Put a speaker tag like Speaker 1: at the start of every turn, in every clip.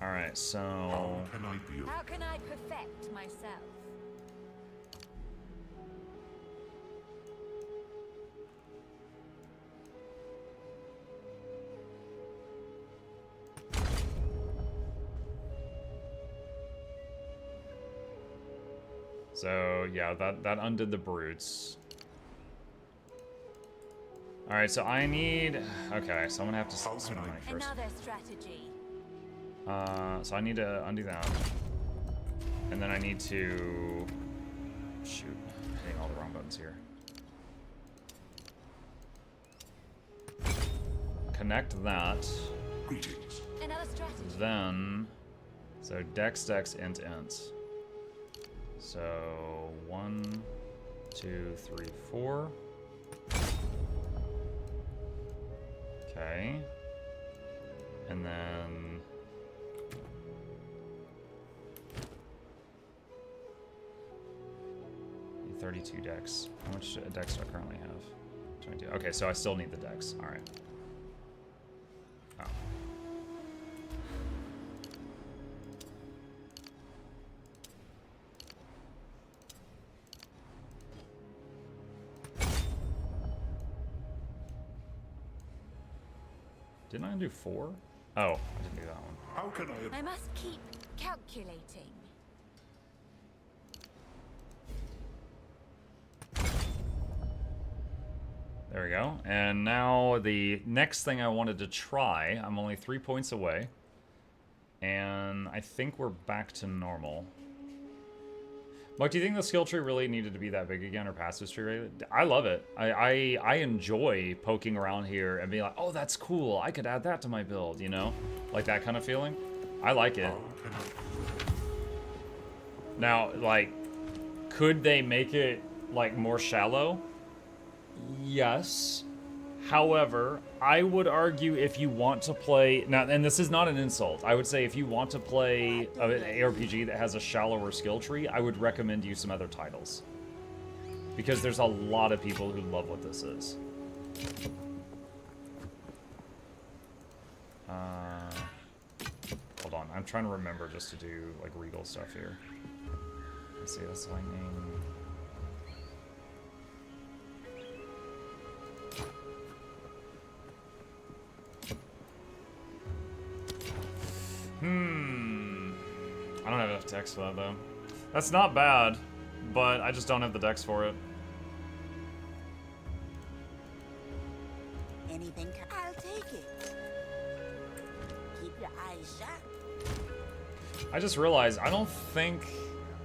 Speaker 1: Alright, so...
Speaker 2: How can I perfect myself?
Speaker 1: So, yeah, that undid the brutes. Alright, so I need... Okay, so I'm gonna have to spend money first.
Speaker 2: Another strategy.
Speaker 1: So I need to undo that. And then I need to... Shoot, I'm hitting all the wrong buttons here. Connect that.
Speaker 3: Greetings.
Speaker 2: Another strategy.
Speaker 1: Then... So dex, int, int. So 1, 2, 3, 4. Okay. And then 32 dex. How much dex do I currently have? 22. Okay, so I still need the dex. All right. Oh. Didn't I do 4? Oh, I didn't do that one.
Speaker 3: How can I...
Speaker 2: I must keep calculating.
Speaker 1: There we go. And now the next thing I wanted to try, I'm only 3 points away. And I think we're back to normal. Mike, do you think the skill tree really needed to be that big again, or passive tree? I love it. I enjoy poking around here and being like, oh, that's cool. I could add that to my build, you know? Like that kind of feeling. I like it. Now, like, could they make it, like, more shallow? Yes. However, I would argue if you want to play... Now, and this is not an insult. I would say if you want to play an ARPG that has a shallower skill tree, I would recommend you some other titles. Because there's a lot of people who love what this is. Hold on. I'm trying to remember just to do, like, regal stuff here. Let's see. That's lightning... I don't have enough dex for that, though. That's not bad, but I just don't have the dex for it.
Speaker 4: Anything? I'll take it. Keep your eyes shut.
Speaker 1: I just realized I don't think...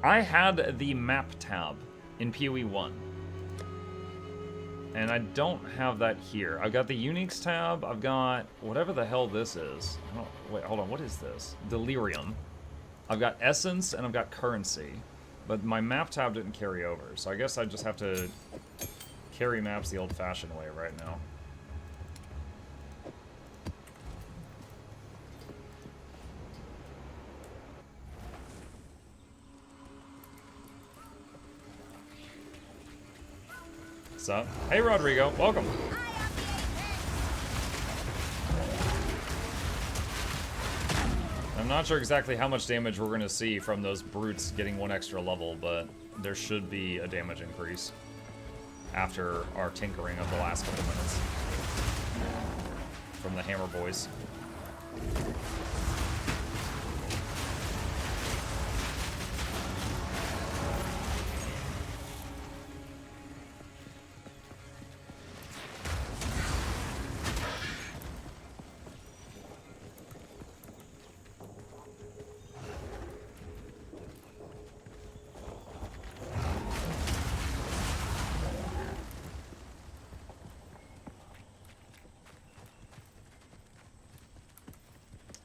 Speaker 1: I had the map tab in PoE 1. And I don't have that here. I've got the Uniques tab. I've got whatever the hell this is. Oh, wait, hold on. What is this? Delirium. I've got Essence and I've got Currency. But my map tab didn't carry over. So I guess I just have to carry maps the old-fashioned way right now. What's up? Hey, Rodrigo. Welcome. I'm not sure exactly how much damage we're going to see from those brutes getting 1 extra level, but there should be a damage increase after our tinkering of the last couple minutes from the Hammer Boys.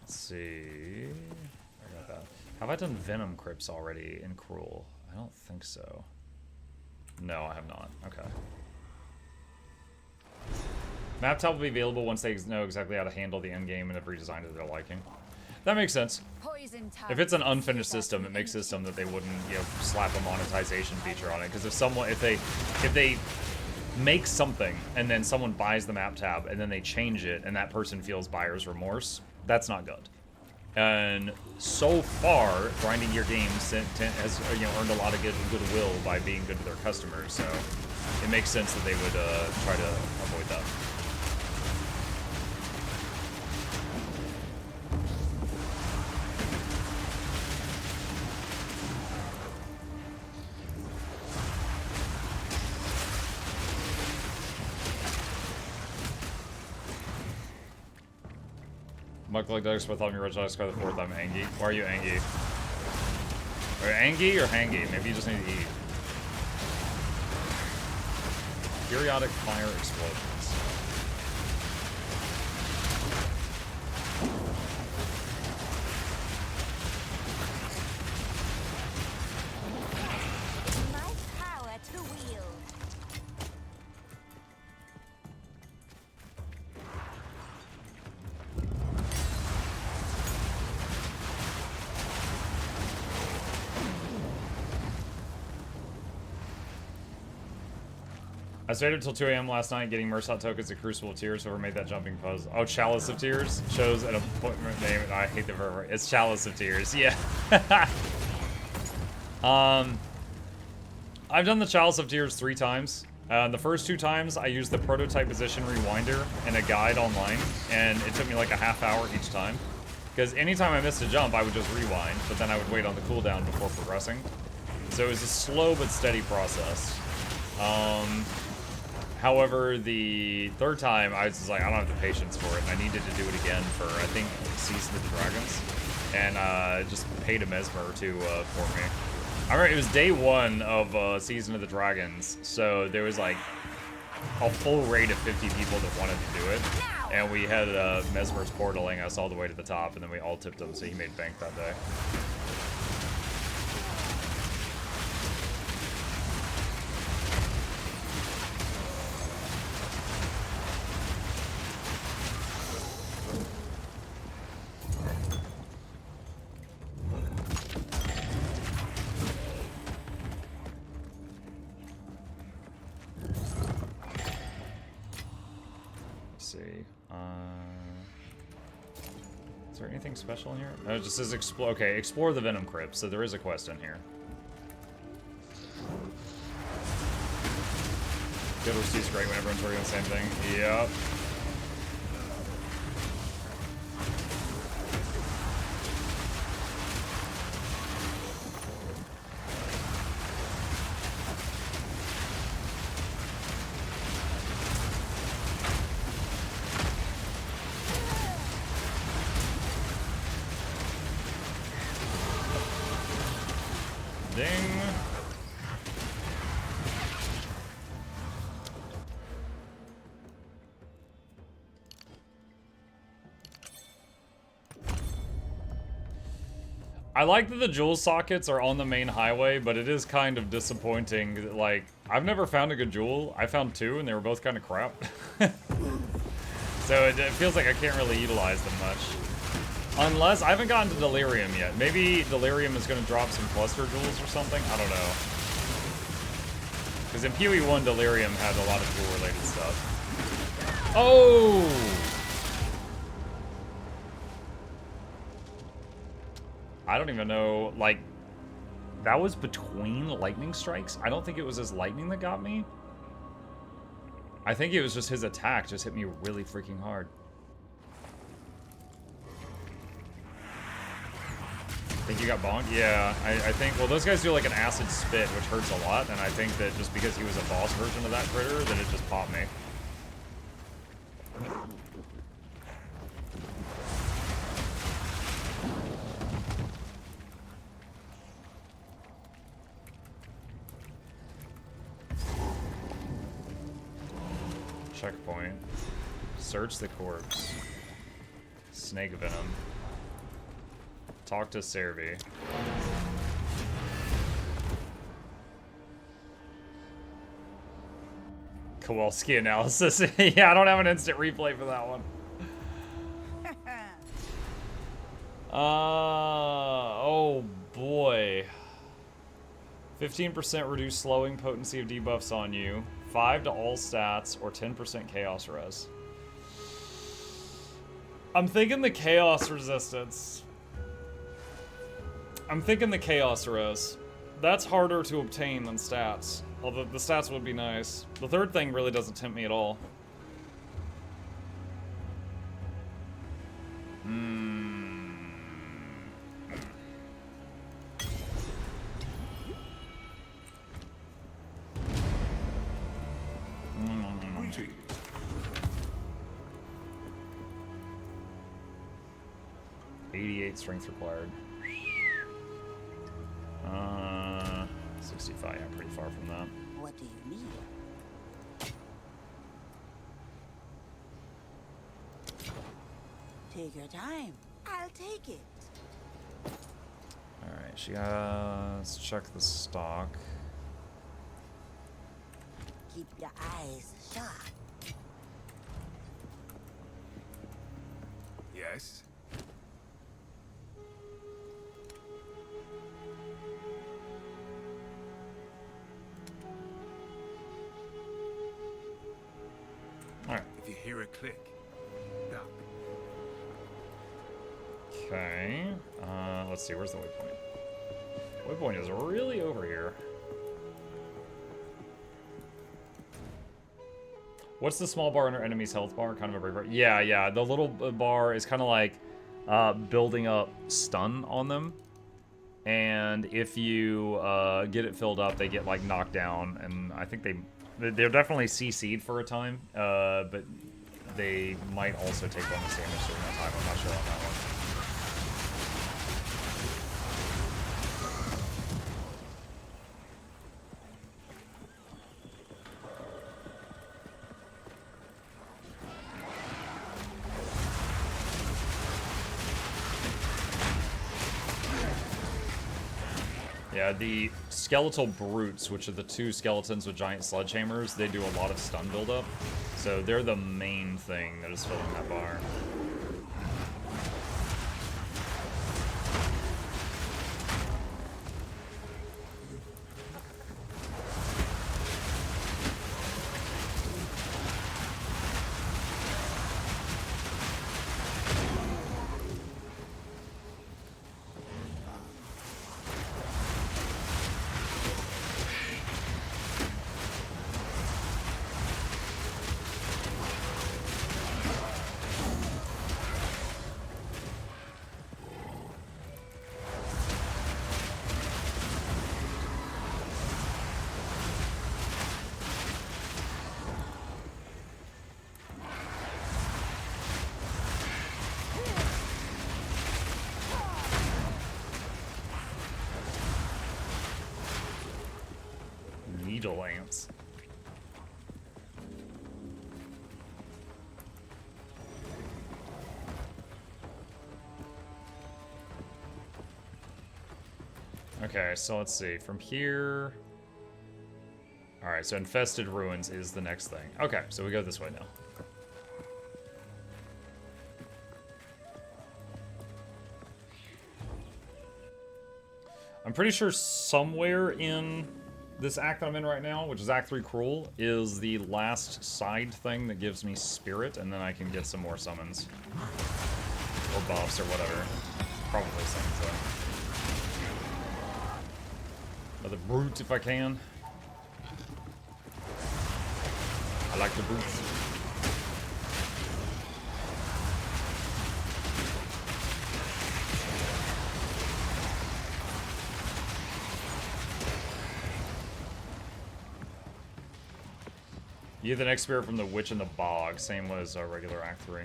Speaker 1: See. I got that. Have I done Venom Crypts already in Cruel? I don't think so. No, I have not. Okay. Map tab will be available once they know exactly how to handle the end game and have redesigned it to their liking. That makes sense. If it's an unfinished system, it makes system that they wouldn't, you know, slap a monetization feature on it. Because if they make something and then someone buys the map tab and then they change it and that person feels buyer's remorse, that's not good. And so far, grinding your games has earned a lot of goodwill by being good to their customers. So it makes sense that they would try to avoid that. Mukluk Doug Smith on your original Sky the 4th, I'm Angie. Why are you Angie? Are you Angie or Hangy? Maybe you just need to eat. Periodic fire explosions.
Speaker 2: My power to wield.
Speaker 1: I stayed until 2 a.m. last night getting Mershot tokens at Crucible of Tears, whoever made that jumping pose. Oh, Chalice of Tears shows an appointment name, and I hate the verb. It's Chalice of Tears, yeah. I've done the Chalice of Tears 3 times. The first 2 times, I used the prototype position rewinder and a guide online, and it took me like a half hour each time. Because anytime I missed a jump, I would just rewind, but then I would wait on the cooldown before progressing. So it was a slow but steady process. However, the third time, I was just like, I don't have the patience for it, and I needed to do it again for, I think, Season of the Dragons. And just paid a Mesmer to for me. I remember it was day 1 of Season of the Dragons, so there was like a full raid of 50 people that wanted to do it. And we had Mesmer's portaling us all the way to the top, and then we all tipped him, so he made bank that day. Is there anything special in here? No, it just says explore. Okay, explore the Venom Crypt. So there is a quest in here. Good receipt's great when everyone's working on the same thing. Yep. I like that the jewel sockets are on the main highway, but it is kind of disappointing. Like, I've never found a good jewel. I found 2, and they were both kind of crap. So it feels like I can't really utilize them much. Unless, I haven't gotten to Delirium yet. Maybe Delirium is going to drop some cluster jewels or something? I don't know. Because in PoE 1, Delirium had a lot of jewel-related stuff. Oh! I don't even know, like, that was between lightning strikes? I don't think it was his lightning that got me. I think it was just his attack just hit me really freaking hard. Think you got bonked? Yeah, I think, well, those guys do like an acid spit, which hurts a lot, and I think that just because he was a boss version of that critter, that it just popped me. Checkpoint. Search the corpse. Snake venom. Talk to Servi. Kowalski analysis. Yeah, I don't have an instant replay for that one. Oh boy. 15% reduced slowing potency of debuffs on you. 5 to all stats, or 10% chaos res. I'm thinking the chaos resistance. I'm thinking the Chaos Rose. That's harder to obtain than stats. Although the stats would be nice. The third thing really doesn't tempt me at all. 88 strength required. 65, yeah, pretty far from that.
Speaker 4: What do you need? Take your time. I'll take it.
Speaker 1: Alright, let's check the stock.
Speaker 4: Keep your eyes sharp.
Speaker 3: Yes.
Speaker 1: Alright.
Speaker 3: If you hear a click, duck.
Speaker 1: Okay. Let's see, where's the waypoint? Waypoint is really over here. What's the small bar under enemy's health bar? Kind of a break. Yeah. The little bar is kind of like building up stun on them. And if you get it filled up, they get like knocked down. And I think they're definitely CC'd for a time. But they might also take bonus damage during that time. I'm not sure on that one. Yeah, the skeletal brutes, which are the two skeletons with giant sledgehammers, they do a lot of stun buildup. So they're the main thing that is filling that bar. Needle ants. Okay, so let's see. From here... Alright, so Infested Ruins is the next thing. Okay, so we go this way now. I'm pretty sure somewhere in this act that I'm in right now, which is Act 3 Cruel, is the last side thing that gives me spirit, and then I can get some more summons. Or buffs or whatever. Probably summons though. Another brute if I can. I like the boots. You get the next spirit from the Witch in the Bog, same as regular Act 3.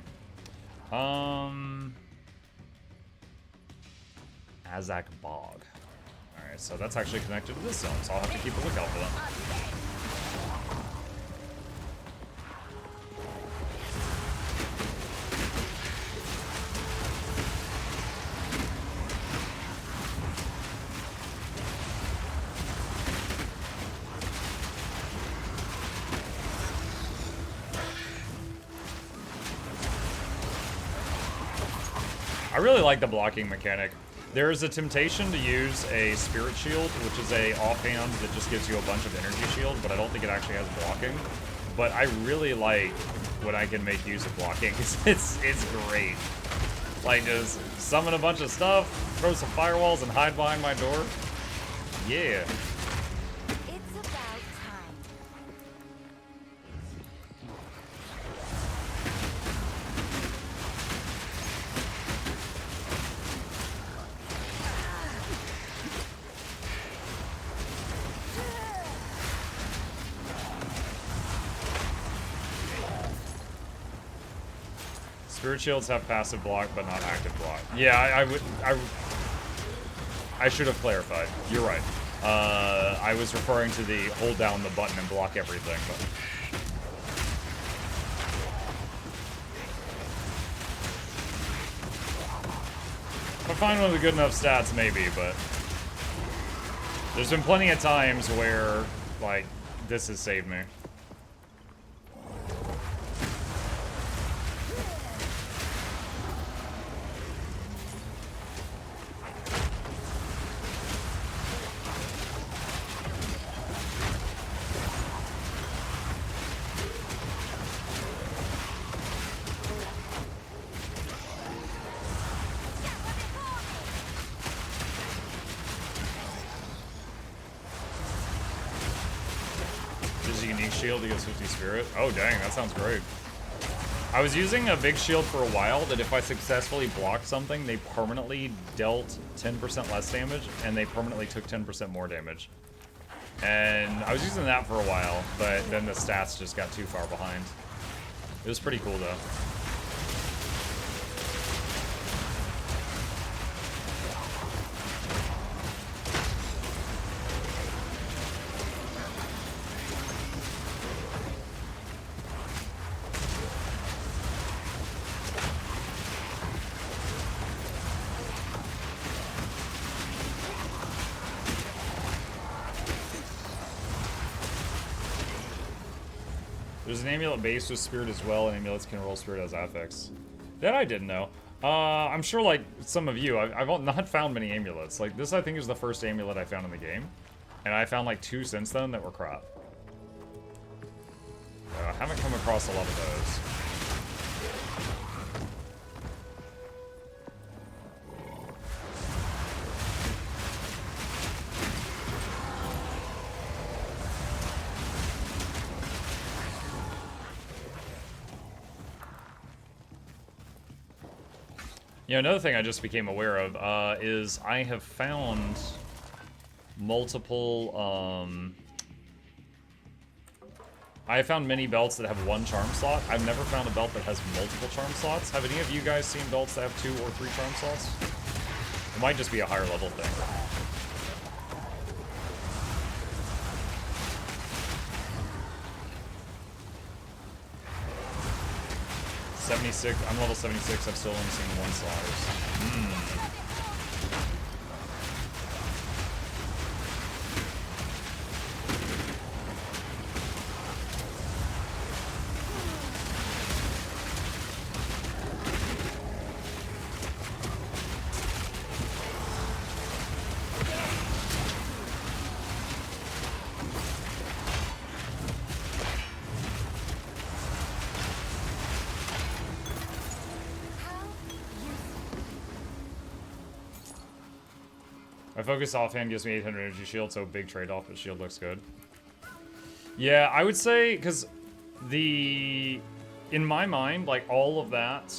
Speaker 1: Azak Bog. Alright, so that's actually connected to this zone, so I'll have to keep a lookout for that. I really like the blocking mechanic. There is a temptation to use a Spirit Shield, which is a offhand that just gives you a bunch of energy shield, but I don't think it actually has blocking. But I really like when I can make use of blocking. It's great. Like, just summon a bunch of stuff, throw some firewalls, and hide behind my door? Yeah.
Speaker 2: It's about time.
Speaker 1: Spirit shields have passive block, but not active block. Yeah, I should have clarified. You're right. I was referring to the hold down the button and block everything, but... If I find one with good enough stats, maybe, but... There's been plenty of times where, like, this has saved me. Shield against 50 spirit. Oh dang, that sounds great. I was using a big shield for a while that if I successfully blocked something, they permanently dealt 10% less damage, and they permanently took 10% more damage. And I was using that for a while, but then the stats just got too far behind. It was pretty cool though. There's an amulet base with spirit as well, and amulets can roll spirit as affix. That I didn't know. I'm sure, like some of you, I've not found many amulets. Like this, I think is the first amulet I found in the game, and I found like 2 since then that were crap. I haven't come across a lot of those. You know, another thing I just became aware of is I have found multiple, I have found many belts that have 1 charm slot. I've never found a belt that has multiple charm slots. Have any of you guys seen belts that have 2 or 3 charm slots? It might just be a higher level thing. 76. I'm level 76. I've still only seen 1 sliders. My focus offhand gives me 800 energy shield, so big trade-off, but shield looks good. Yeah, I would say, because in my mind, like all of that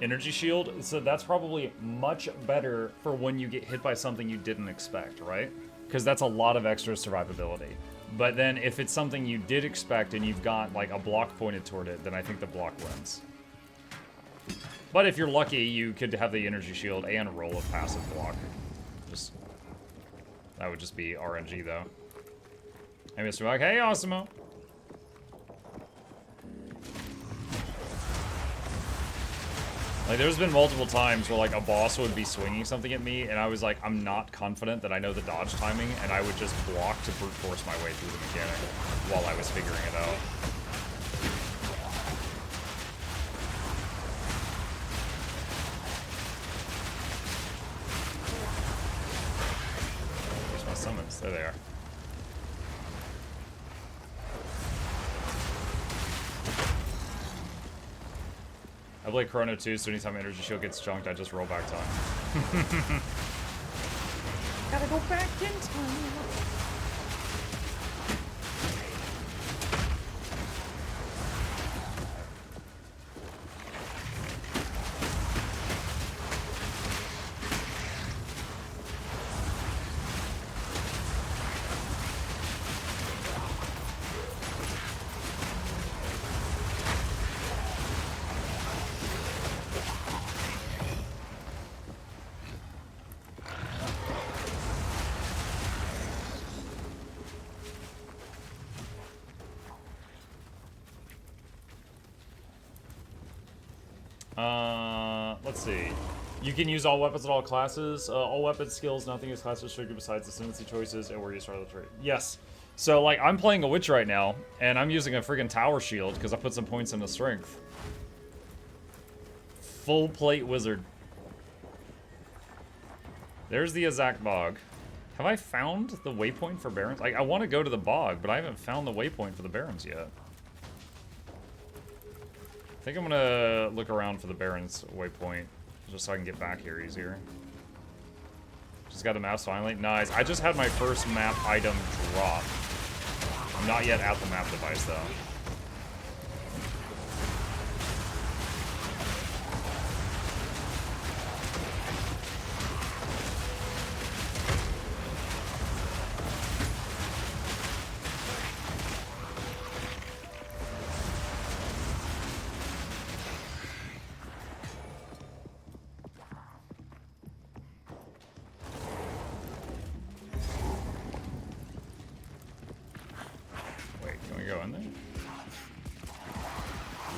Speaker 1: energy shield, so that's probably much better for when you get hit by something you didn't expect, right? Because that's a lot of extra survivability. But then if it's something you did expect and you've got like a block pointed toward it, then I think the block wins. But if you're lucky, you could have the energy shield and roll a passive block. That would just be RNG, though. Hey, Mr. Mug. Hey, Osimo. Like, there's been multiple times where, like, a boss would be swinging something at me, and I was like, I'm not confident that I know the dodge timing, and I would just block to brute force my way through the mechanic while I was figuring it out. Summons. There they are. I play Chrono too, so anytime Energy Shield gets junked, I just roll back time. Gotta go back in time. Let's see. You can use all weapons at all classes. All weapon skills, nothing is class restricted besides ascendancy choices and where you start the trade. Yes. So, like, I'm playing a witch right now, and I'm using a friggin' tower shield because I put some points into strength. Full plate wizard. There's the Azak Bog. Have I found the waypoint for Barons? Like, I want to go to the bog, but I haven't found the waypoint for the Barons yet. I think I'm gonna look around for the Baron's waypoint, just so I can get back here easier. Just got the maps finally. Nice. I just had my first map item drop. I'm not yet at the map device, though.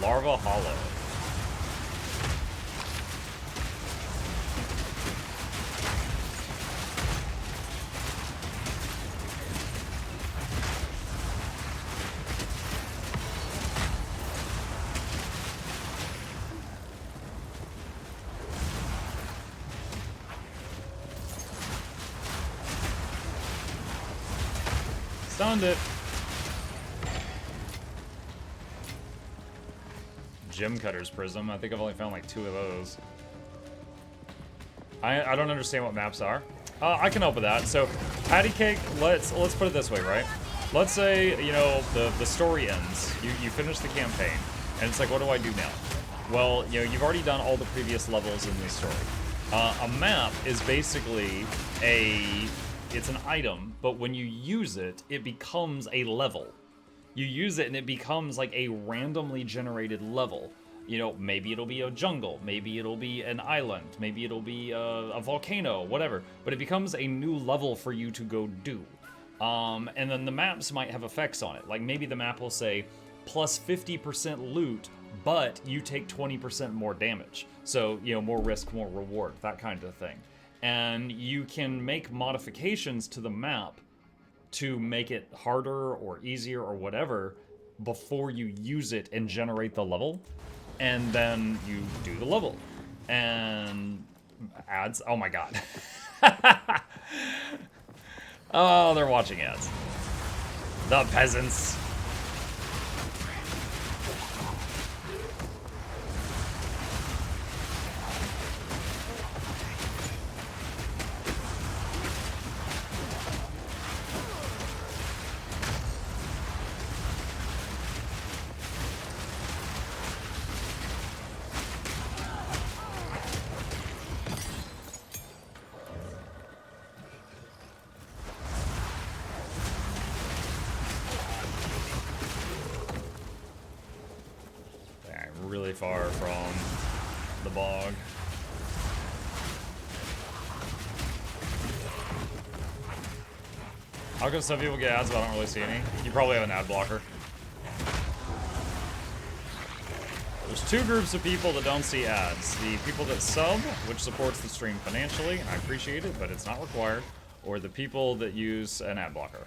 Speaker 1: Larva Hollow. Stunned it. Gem Cutter's Prism. I think I've only found like 2 of those. I don't understand what maps are. I can help with that. So, Patty Cake, let's put it this way, right? Let's say, you know, the story ends. You finish the campaign, and it's like, what do I do now? Well, you know, you've already done all the previous levels in this story. A map is basically it's an item, but when you use it, it becomes a level. You use it and it becomes like a randomly generated level. You know, maybe it'll be a jungle, maybe it'll be an island, maybe it'll be a volcano, whatever. But it becomes a new level for you to go do. And then the maps might have effects on it. Like maybe the map will say plus 50% loot, but you take 20% more damage. So, you know, more risk, more reward, that kind of thing. And you can make modifications to the map to make it harder or easier or whatever before you use it and generate the level. And then you do the level. And ads. Oh my god. Oh, they're watching ads. The peasants. Really far from the bog. How come some people get ads, but I don't really see any? You probably have an ad blocker. There's 2 groups of people that don't see ads. The people that sub, which supports the stream financially, and I appreciate it, but it's not required, or the people that use an ad blocker.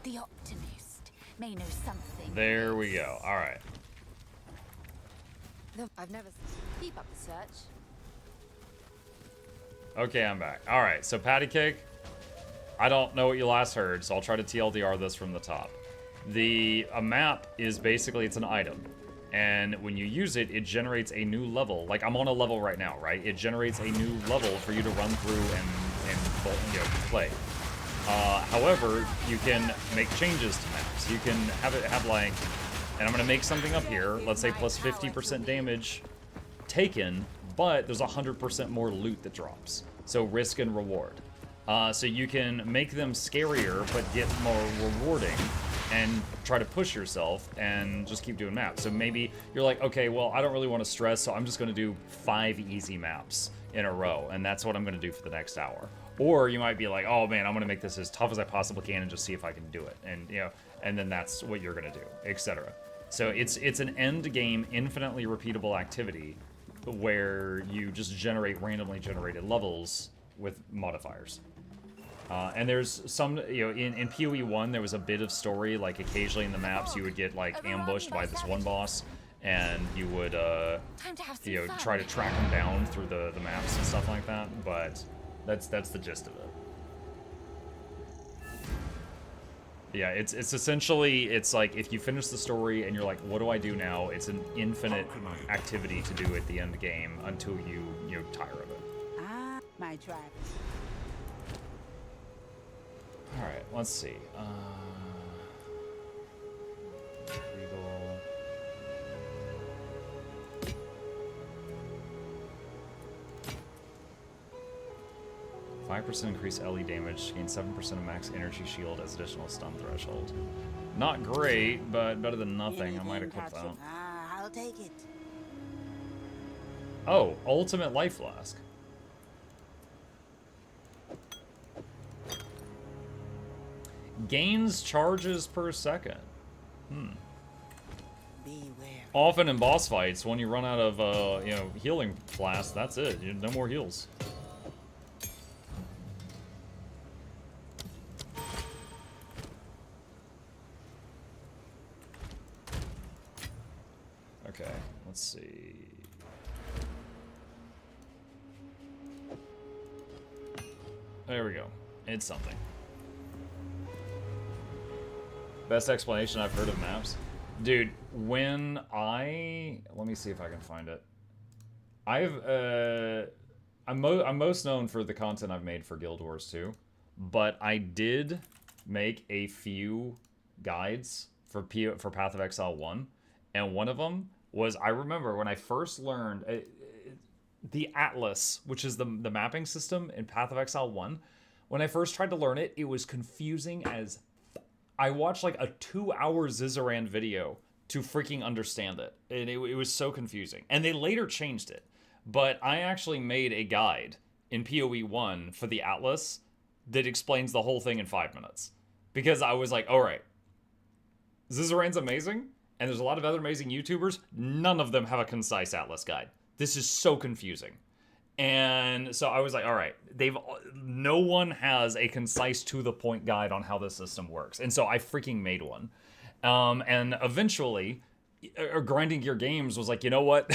Speaker 2: The optimist may know something.
Speaker 1: There we go. All right.
Speaker 2: I've never keep up the search.
Speaker 1: Okay, I'm back. All right, so Patty Cake, I don't know what you last heard, so I'll try to TLDR this from the top. A map is basically, it's an item. And when you use it, it generates a new level. Like, I'm on a level right now, right? It generates a new level for you to run through and you know, play. However, you can make changes to maps. You can have it have like, and I'm gonna make something up here, let's say plus 50% damage taken, but there's 100% more loot that drops. So risk and reward. So you can make them scarier, but get more rewarding, and try to push yourself and just keep doing maps. So maybe you're like, okay, well, I don't really want to stress, so I'm just going to do 5 easy maps in a row, and that's what I'm going to do for the next hour. Or you might be like, oh man, I'm going to make this as tough as I possibly can and just see if I can do it. And you know, and then that's what you're going to do, etc. So it's an end game, infinitely repeatable activity where you just generate randomly generated levels with modifiers. And there's some, you know, in PoE 1, there was a bit of story, like occasionally in the maps you would get like ambushed by this one boss, and you would, you know, try to track him down through the maps and stuff like that, but that's the gist of it. Yeah, it's essentially, it's like if you finish the story and you're like, what do I do now? It's an infinite activity to do at the end game until you tire of it.
Speaker 4: Ah, my tribe.
Speaker 1: Alright, let's see. Regal. %5 increase LE damage, gain 7% of max energy shield as additional stun threshold. Not great, but better than nothing. I might equip that.
Speaker 4: Ah, I'll take it.
Speaker 1: Oh, ultimate life flask. Gains charges per second.
Speaker 4: Beware.
Speaker 1: Often in boss fights, when you run out of you know, healing flasks, that's it. No more heals. Okay, let's see. There we go. It's something. Best explanation I've heard of maps. Dude, when let me see if I can find it. I'm most known for the content I've made for Guild Wars 2, but I did make a few guides for Path of Exile 1, and one of them was, I remember when I first learned the Atlas, which is the mapping system in Path of Exile 1. When I first tried to learn it, it was confusing as I watched like a 2-hour Zizaran video to freaking understand it. And it was so confusing. And they later changed it. But I actually made a guide in PoE 1 for the Atlas that explains the whole thing in 5 minutes. Because I was like, all right, Zizaran's amazing, and there's a lot of other amazing YouTubers. None of them have a concise Atlas guide. This is so confusing. And so I was like, all right, no one has a concise to-the-point guide on how this system works. And so I freaking made one. And eventually, Grinding Gear Games was like, you know what?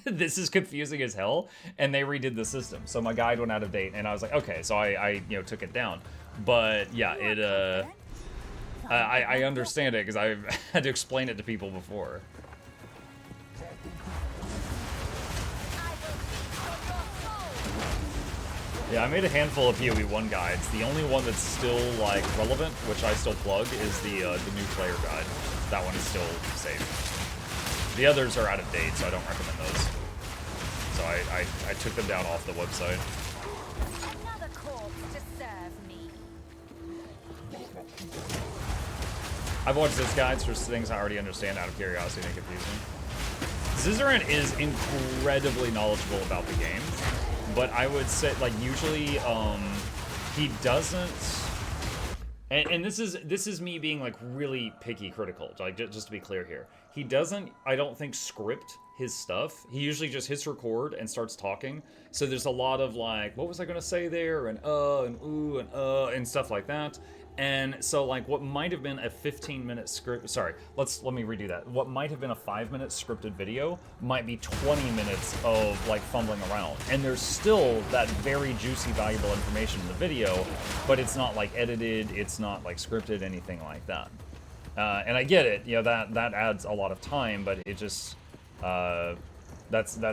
Speaker 1: This is confusing as hell. And they redid the system. So my guide went out of date, and I was like, okay, so I took it down. But yeah, I understand it because I've had to explain it to people before. Yeah, I made a handful of PoE 1 guides. The only one that's still, like, relevant, which I still plug, is the new player guide. That one is still saved. The others are out of date, so I don't recommend those. So I took them down off the website.
Speaker 2: Another corpse to serve me.
Speaker 1: I've watched those guides for things I already understand out of curiosity and confusing. Zizaran is incredibly knowledgeable about the game. But I would say, like, usually, he doesn't, and this is me being, like, really picky critical, like, just to be clear here. He doesn't, I don't think, script his stuff. He usually just hits record and starts talking. So there's a lot of, like, what was I gonna say there, and ooh, and stuff like that. And so, like, what might have been a 15-minute script, sorry, let me redo that. What might have been a 5-minute scripted video might be 20 minutes of, like, fumbling around. And there's still that very juicy, valuable information in the video, but it's not, like, edited, it's not, like, scripted, anything like that. And I get it, you know, that adds a lot of time, but it just that's